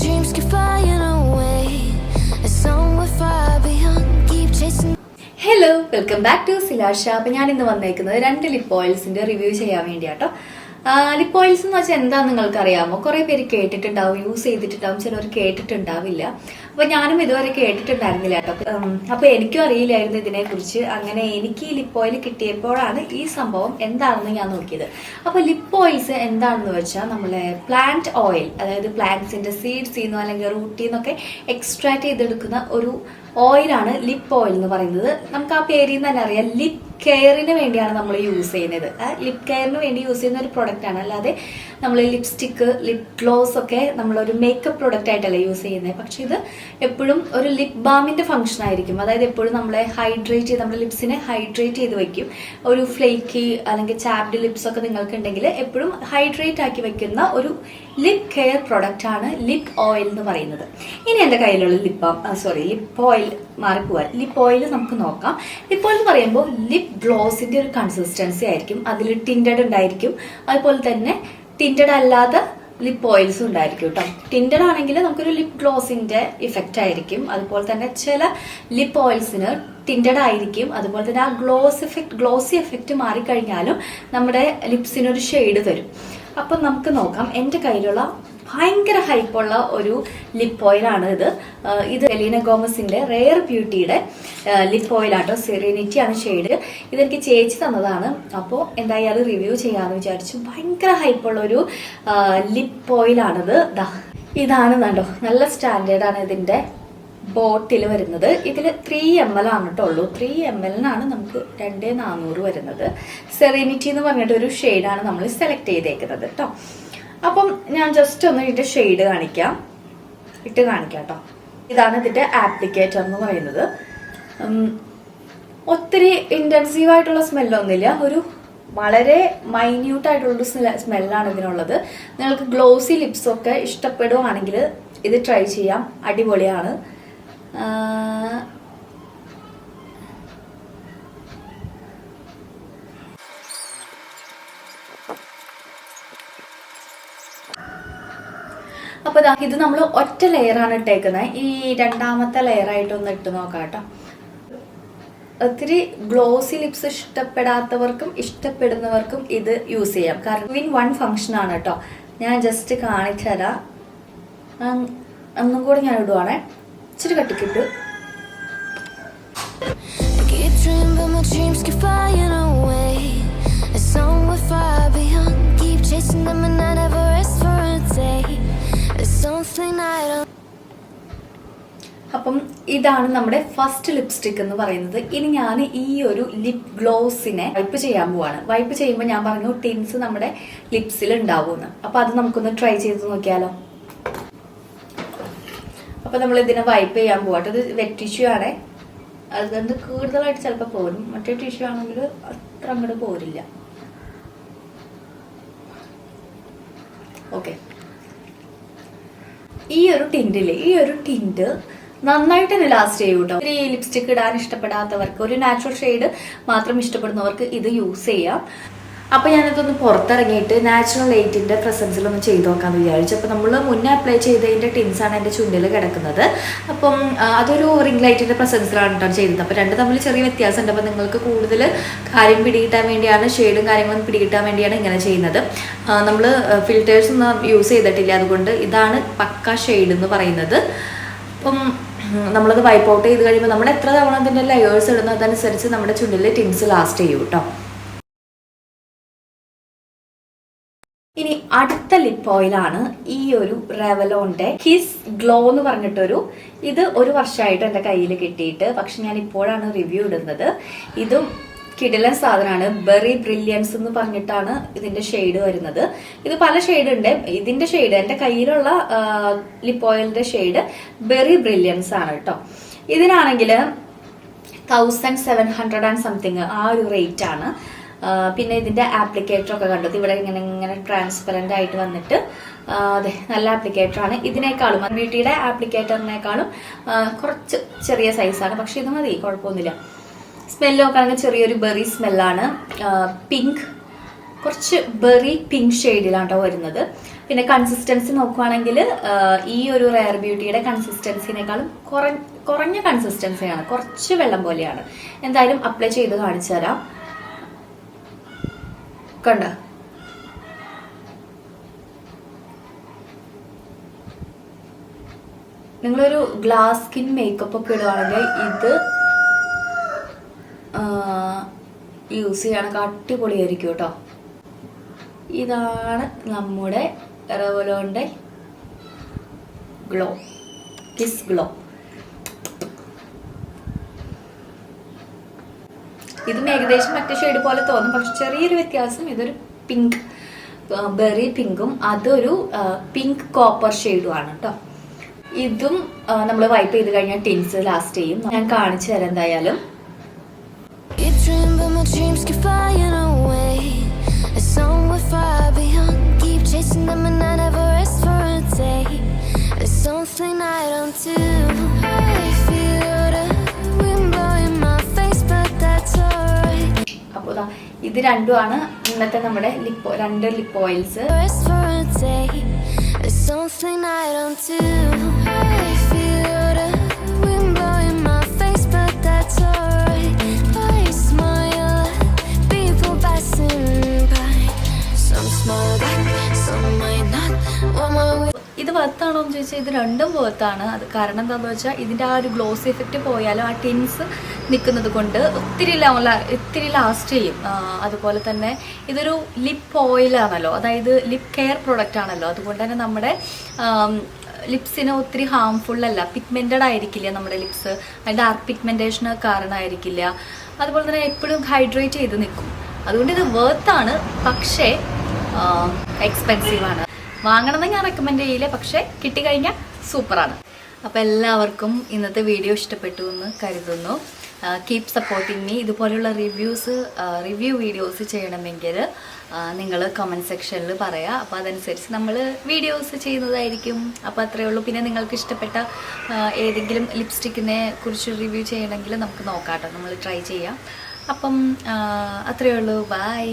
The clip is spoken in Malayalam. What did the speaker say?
dreams keep flying away. It's somewhere far beyond. Keep chasing. Hello, welcome back to സിലാഷ. അപ്പം ഞാൻ ഇന്ന് വന്നേക്കുന്നത് 2 ലിപ്പ് ഓയിൽസിന്റെ റിവ്യൂ ചെയ്യാൻ വേണ്ടിയാട്ടോ. ലിപ്പ് ഓയിൽസ് എന്ന് വെച്ചാൽ എന്താണെന്ന് നിങ്ങൾക്ക് അറിയാമോ? കുറേ പേര് കേട്ടിട്ടുണ്ടാവും, യൂസ് ചെയ്തിട്ടുണ്ടാവും, ചിലവർ കേട്ടിട്ടുണ്ടാവില്ല. അപ്പൊ ഞാനും ഇതുവരെ കേട്ടിട്ടുണ്ടായിരുന്നില്ല കേട്ടോ. അപ്പൊ എനിക്കും അറിയില്ലായിരുന്നു ഇതിനെ കുറിച്ച്. അങ്ങനെ എനിക്ക് ഈ ലിപ്പ് ഓയിൽ കിട്ടിയപ്പോഴാണ് ഈ സംഭവം എന്താണെന്ന് ഞാൻ നോക്കിയത്. അപ്പൊ ലിപ്പ് ഓയിൽസ് എന്താണെന്ന് വെച്ചാൽ നമ്മളെ പ്ലാന്റ് ഓയിൽ, അതായത് പ്ലാന്റ്സിന്റെ സീഡ്സിൽ നിന്നോ അല്ലെങ്കിൽ റൂട്ടിൽ നിന്നൊക്കെ എക്സ്ട്രാക്ട് ചെയ്തെടുക്കുന്ന ഒരു ഓയിലാണ് ലിപ്പ് ഓയിൽ എന്ന് പറയുന്നത്. നമുക്ക് ആ പേരിൽ നിന്ന് തന്നെ അറിയാം, ലിപ്പ് കെയറിന് വേണ്ടിയാണ് നമ്മൾ യൂസ് ചെയ്യുന്നത്. ലിപ്പ് കെയറിന് വേണ്ടി യൂസ് ചെയ്യുന്ന ഒരു പ്രൊഡക്റ്റ് ആണ്. അല്ലാതെ നമ്മൾ ലിപ്സ്റ്റിക്ക്, ലിപ്പ് ഗ്ലോസ് ഒക്കെ നമ്മളൊരു മേക്കപ്പ് പ്രൊഡക്റ്റ് ആയിട്ടല്ല യൂസ് ചെയ്യുന്നത്. പക്ഷെ ഇത് എപ്പോഴും ഒരു ലിപ്പ് ബാമിന്റെ ഫംഗ്ഷൻ ആയിരിക്കും. അതായത് എപ്പോഴും നമ്മളെ ഹൈഡ്രേറ്റ് ചെയ്ത്, നമ്മുടെ ലിപ്സിനെ ഹൈഡ്രേറ്റ് ചെയ്ത് വെക്കും. ഒരു ഫ്ലേക്കി അല്ലെങ്കിൽ ചാപ്ഡ് ലിപ്സ് ഒക്കെ നിങ്ങൾക്ക് ഉണ്ടെങ്കിൽ എപ്പോഴും ഹൈഡ്രേറ്റ് ആക്കി വെക്കുന്ന ഒരു ലിപ്പ് കെയർ പ്രൊഡക്റ്റ് ആണ് ലിപ്പ് ഓയിൽ എന്ന് പറയുന്നത്. ഇനി എൻ്റെ കയ്യിലുള്ള ലിപ്പ് ഓയിൽ മാറിപ്പോവാൻ ലിപ്പ് ഓയിൽ നമുക്ക് നോക്കാം. ലിപ്പ് ഓയിൽ എന്ന് പറയുമ്പോൾ ലിപ്പ് ഗ്ലോസിന്റെ ഒരു കൺസിസ്റ്റൻസി ആയിരിക്കും. അതിൽ ടിൻറ്റഡ് ഉണ്ടായിരിക്കും, അതുപോലെ തന്നെ ടിൻറ്റഡ് അല്ലാത്ത ലിപ്പ് ഓയിൽസും ഉണ്ടായിരിക്കും കേട്ടോ. ടിൻറ്റഡ് ആണെങ്കിൽ നമുക്കൊരു ലിപ്പ് ഗ്ലോസിന്റെ ഇഫക്റ്റ് ആയിരിക്കും. അതുപോലെ തന്നെ ചില ലിപ്പ് ഓയിൽസിന് ടിൻറ്റഡ് ആയിരിക്കും. അതുപോലെ തന്നെ ആ ഗ്ലോസി എഫക്റ്റ് മാറിക്കഴിഞ്ഞാലും നമ്മുടെ ലിപ്സിനൊരു ഷെയ്ഡ് തരും. അപ്പം നമുക്ക് നോക്കാം. എൻ്റെ കയ്യിലുള്ള ഭയങ്കര ഹൈപ്പുള്ള ഒരു ലിപ്പ് ഓയിലാണ് ഇത്. ഇത് സെലീന ഗോമസിന്റെ റെയർ ബ്യൂട്ടിയുടെ ലിപ്പ് ഓയിലാട്ടോ. സെറീനിറ്റി ആണ് ഷെയ്ഡ്. ഇതെനിക്ക് ചേച്ചി തന്നതാണ്. അപ്പോൾ എന്തായാലും റിവ്യൂ ചെയ്യാമെന്ന് വിചാരിച്ചു. ഭയങ്കര ഹൈപ്പുള്ള ഒരു ലിപ്പ് ഓയിലാണിത്. ഇതാണ് കണ്ടോ, നല്ല സ്റ്റാൻഡേർഡാണ് ഇതിന്റെ ബോട്ടിൽ വരുന്നത്. ഇതിൽ 3 ml ആണ് കേട്ടോ ഉള്ളൂ. 3 ml നമുക്ക് 2400 വരുന്നത്. സെറീനിറ്റി എന്ന് പറഞ്ഞിട്ടൊരു ഷെയ്ഡാണ് നമ്മൾ സെലക്ട് ചെയ്തേക്കുന്നത് കേട്ടോ. അപ്പം ഞാൻ ജസ്റ്റ് ഒന്ന് ഇതിന്റെ ഷെയ്ഡ് കാണിക്കാം കേട്ടോ. ഇതാണ് ഇതിന്റെ ആപ്ലിക്കേറ്റർ എന്ന് പറയുന്നത്. ഒത്തിരി ഇന്റൻസീവ് ആയിട്ടുള്ള സ്മെല്ലൊന്നുമില്ല. ഒരു വളരെ മൈന്യൂട്ട് ആയിട്ടുള്ളൊരു സ്മെല്ലാണ് ഇതിനുള്ളത്. നിങ്ങൾക്ക് ഗ്ലോസി ലിപ്സ് ഒക്കെ ഇഷ്ടപ്പെടുവാണെങ്കിൽ ഇത് ട്രൈ ചെയ്യാം, അടിപൊളിയാണ്. അപ്പൊ ഇത് നമ്മൾ ഒറ്റ ലെയറാണ് ഇട്ടേക്കുന്നത്. ഈ രണ്ടാമത്തെ ലെയർ ആയിട്ടൊന്ന് ഇട്ട് നോക്കാം കേട്ടോ. ഒത്തിരി ഗ്ലോസി ലിപ്സ് ഇഷ്ടപ്പെടാത്തവർക്കും ഇഷ്ടപ്പെടുന്നവർക്കും ഇത് യൂസ് ചെയ്യാം. കാരണം വിൻ 1 ഫംഗ്ഷൻ ആണ് കേട്ടോ. ഞാൻ ജസ്റ്റ് കാണിച്ചു തരാം. ഒന്നും കൂടി ഞാൻ ഇടുവാണേ. ഇച്ചിരി കട്ടിക്കിട്ട്. അപ്പം ഇതാണ് നമ്മുടെ ഫസ്റ്റ് ലിപ്സ്റ്റിക് എന്ന് പറയുന്നത്. ഇനി ഞാൻ ഈ ഒരു ലിപ് ഗ്ലോസിനെ വൈപ്പ് ചെയ്യാൻ പോവാണ്. വൈപ്പ് ചെയ്യുമ്പോൾ ഞാൻ പറഞ്ഞു ടിൻസ് നമ്മുടെ ലിപ്സിൽ ഉണ്ടാവുമെന്ന്. അപ്പൊ അത് നമുക്കൊന്ന് ട്രൈ ചെയ്ത് നോക്കിയാലോ. അപ്പൊ നമ്മൾ ഇതിനെ വൈപ്പ് ചെയ്യാൻ പോവാട്ടോ. ഇത് വെറ്റ് ടിഷ്യൂ ആണേ. അതുകൊണ്ട് കൂടുതലായിട്ട് ചിലപ്പോൾ പോരും. മറ്റേ ടിഷ്യൂ ആണെങ്കിൽ അത്ര അങ്ങോട്ട് പോരില്ല. ഓക്കെ, ഈ ഒരു ടിന്റ് നന്നായിട്ട് തന്നെ ലാസ്റ്റ് ചെയ്യും കേട്ടോ. ഒരു ലിപ്സ്റ്റിക് ഇടാൻ ഇഷ്ടപ്പെടാത്തവർക്ക്, ഒരു നാച്ചുറൽ ഷെയ്ഡ് മാത്രം ഇഷ്ടപ്പെടുന്നവർക്ക് ഇത് യൂസ് ചെയ്യാം. അപ്പൊ ഞാനിതൊന്ന് പുറത്തിറങ്ങിയിട്ട് നാച്ചുറൽ ലൈറ്റിന്റെ പ്രസൻസിലൊന്ന് ചെയ്ത് നോക്കാന്ന് വിചാരിച്ചു. അപ്പൊ നമ്മൾ മുന്നേ അപ്ലൈ ചെയ്തതിന്റെ ടിൻസാണ് എൻ്റെ ചുണ്ടിൽ കിടക്കുന്നത്. അപ്പം അതൊരു റിംഗ് ലൈറ്റിന്റെ പ്രസൻസിലാണ് കേട്ടോ ചെയ്തത്. അപ്പൊ 2 തമ്മിൽ ചെറിയ വ്യത്യാസമുണ്ട്. അപ്പൊ നിങ്ങൾക്ക് കൂടുതൽ കാര്യം പിടികിട്ടാൻ വേണ്ടിയാണ്, ഷെയ്ഡും കാര്യങ്ങളും പിടികിട്ടാൻ വേണ്ടിയാണ് ഇങ്ങനെ ചെയ്യുന്നത്. നമ്മൾ ഫിൽറ്റേഴ്സ് ഒന്നും യൂസ് ചെയ്തിട്ടില്ല, അതുകൊണ്ട് ഇതാണ് പക്ക ഷെയ്ഡ് എന്ന് പറയുന്നത്. അപ്പം നമ്മളത് വൈപ്പ് ഔട്ട് ചെയ്ത് കഴിയുമ്പോൾ നമ്മൾ എത്ര തവണ അതിൻ്റെ ലെയേഴ്സ് ഇടുന്നതനുസരിച്ച് നമ്മുടെ ചുണ്ടിൽ ടിൻസ് ലാസ്റ്റ് ചെയ്യും കേട്ടോ. ഇനി അടുത്ത ലിപ്പ് ഓയിലാണ് ഈ ഒരു റെവലോന്റെ കിസ് ഗ്ലോ എന്ന് പറഞ്ഞിട്ടൊരു. ഇത് 1 വർഷമായിട്ട് എൻ്റെ കയ്യിൽ കിട്ടിയിട്ട്, പക്ഷെ ഞാൻ ഇപ്പോഴാണ് റിവ്യൂ ഇടുന്നത്. ഇതും കിടിലൻ സാധനമാണ്. ബെറി ബ്രില്യൻസ് എന്ന് പറഞ്ഞിട്ടാണ് ഇതിന്റെ ഷെയ്ഡ് വരുന്നത്. ഇത് പല ഷെയ്ഡ് ഉണ്ട്. ഇതിന്റെ ഷെയ്ഡ്, എൻ്റെ കയ്യിലുള്ള ലിപ്പ് ഓയിലിന്റെ ഷെയ്ഡ് ബെറി ബ്രില്യൻസ് ആണ് കേട്ടോ. ഇതിനാണെങ്കിൽ 1700 ആൻഡ് സംതിങ് ആ ഒരു റേറ്റ് ആണ്. പിന്നെ ഇതിന്റെ ആപ്ലിക്കേറ്റർ ഒക്കെ കണ്ടത് ഇവിടെ ഇങ്ങനെ ട്രാൻസ്പെറന്റ് ആയിട്ട് വന്നിട്ട് അതെ, നല്ല ആപ്ലിക്കേറ്റർ ആണ്. ഇതിനേക്കാളും ബ്യൂട്ടിയുടെ ആപ്ലിക്കേറ്ററിനേക്കാളും കുറച്ച് ചെറിയ സൈസാണ്. പക്ഷെ ഇത് മതി, കുഴപ്പമൊന്നുമില്ല. സ്മെല്ല് നോക്കുകയാണെങ്കിൽ ചെറിയൊരു ബെറി സ്മെല്ലാണ്. പിങ്ക് കുറച്ച് ബെറി പിങ്ക് ഷെയ്ഡിലാണ് കേട്ടോ വരുന്നത്. പിന്നെ കൺസിസ്റ്റൻസി നോക്കുവാണെങ്കിൽ ഈ ഒരു റെയർ ബ്യൂട്ടിയുടെ കൺസിസ്റ്റൻസിനേക്കാളും കുറഞ്ഞ കൺസിസ്റ്റൻസിയാണ്, കുറച്ച് വെള്ളം പോലെയാണ്. എന്തായാലും അപ്ലൈ ചെയ്ത് കാണിച്ചു തരാം. കണ്ട, നിങ്ങളൊരു ഗ്ലാസ് സ്കിൻ മേക്കപ്പ് ഒക്കെ ഇടുവാണെങ്കിൽ ഇത് യൂസ് ചെയ്യണമെങ്കിൽ അടിപൊളിയായിരിക്കും കേട്ടോ. ഇതാണ് നമ്മുടെ റെവ്ലോണിന്റെ ഗ്ലോ, കിസ് ഗ്ലോ. ഇതും ഏകദേശം മറ്റേ ഷെയ്ഡ് പോലെ തോന്നും, പക്ഷെ ചെറിയൊരു വ്യത്യാസം. ഇതൊരു പിങ്ക്, ബെറി പിങ്കും അതൊരു പിങ്ക് കോപ്പർ ഷെയ്ഡും ആണ് കേട്ടോ. ഇതും നമ്മൾ വൈപ്പ് ചെയ്ത് കഴിഞ്ഞാൽ ടിൻസ് ലാസ്റ്റ് ചെയ്യും. ഞാൻ കാണിച്ചു തരാം എന്തായാലും. You dream, but my dreams keep flying away. It's somewhere far beyond. Keep chasing them and I never rest for a day. There's something I don't do. I feel the wind blowing my face, but that's alright. അപ്പോൾ ഇത് രണ്ടുമാണ് ഇന്നത്തെ നമ്മുടെ രണ്ട് lip oils. Rest for a day. There's something I don't do. I feel the wind blowing my face, but that's alright. I smile at people passing by. Some smile back, some might not. On my way. ഇത് വർത്താണോ എന്ന് ചോദിച്ചാൽ ഇത് രണ്ടും വർത്താണ്. അത് കാരണം എന്താണെന്ന് വെച്ചാൽ ഇതിൻ്റെ ആ ഒരു ഗ്ലോസി എഫക്റ്റ് പോയാലും ആ ടിൻസ് നിൽക്കുന്നത് കൊണ്ട് ഒത്തിരി ലാസ്റ്റ് ചെയ്യും. അതുപോലെ തന്നെ ഇതൊരു ലിപ്പ് ഓയിലാണല്ലോ, അതായത് ലിപ്പ് കെയർ പ്രൊഡക്റ്റ് ആണല്ലോ. അതുകൊണ്ട് തന്നെ നമ്മുടെ ലിപ്സിന് ഒത്തിരി ഹാംഫുൾ അല്ല, പിഗ്മെൻറ്റഡ് ആയിരിക്കില്ല നമ്മുടെ ലിപ്സ്, അതിൻ്റെ ഡാർക്ക് പിഗ്മെൻറ്റേഷന് കാരണമായിരിക്കില്ല. അതുപോലെ തന്നെ എപ്പോഴും ഹൈഡ്രേറ്റ് ചെയ്ത് നിൽക്കും. അതുകൊണ്ട് ഇത് വർത്താണ്, പക്ഷേ എക്സ്പെൻസീവാണ്. വാങ്ങണമെന്ന് ഞാൻ റെക്കമെൻഡ് ചെയ്യില്ല, പക്ഷേ കിട്ടിക്കഴിഞ്ഞാൽ സൂപ്പറാണ്. അപ്പോൾ എല്ലാവർക്കും ഇന്നത്തെ വീഡിയോ ഇഷ്ടപ്പെട്ടു എന്ന് കരുതുന്നു. Keep supporting me. ഇതുപോലെയുള്ള റിവ്യൂ വീഡിയോസ് ചെയ്യണമെങ്കിൽ നിങ്ങൾ കമൻറ്റ് സെക്ഷനിൽ പറയാം. അപ്പോൾ അതനുസരിച്ച് നമ്മൾ വീഡിയോസ് ചെയ്യുന്നതായിരിക്കും. അപ്പോൾ അത്രയേ ഉള്ളൂ. പിന്നെ നിങ്ങൾക്ക് ഇഷ്ടപ്പെട്ട ഏതെങ്കിലും ലിപ്സ്റ്റിക്കിനെ കുറിച്ച് റിവ്യൂ ചെയ്യണമെങ്കിൽ നമുക്ക് നോക്കാം കേട്ടോ, നമ്മൾ ട്രൈ ചെയ്യാം. അപ്പം അത്രയേ ഉള്ളൂ. ബൈ.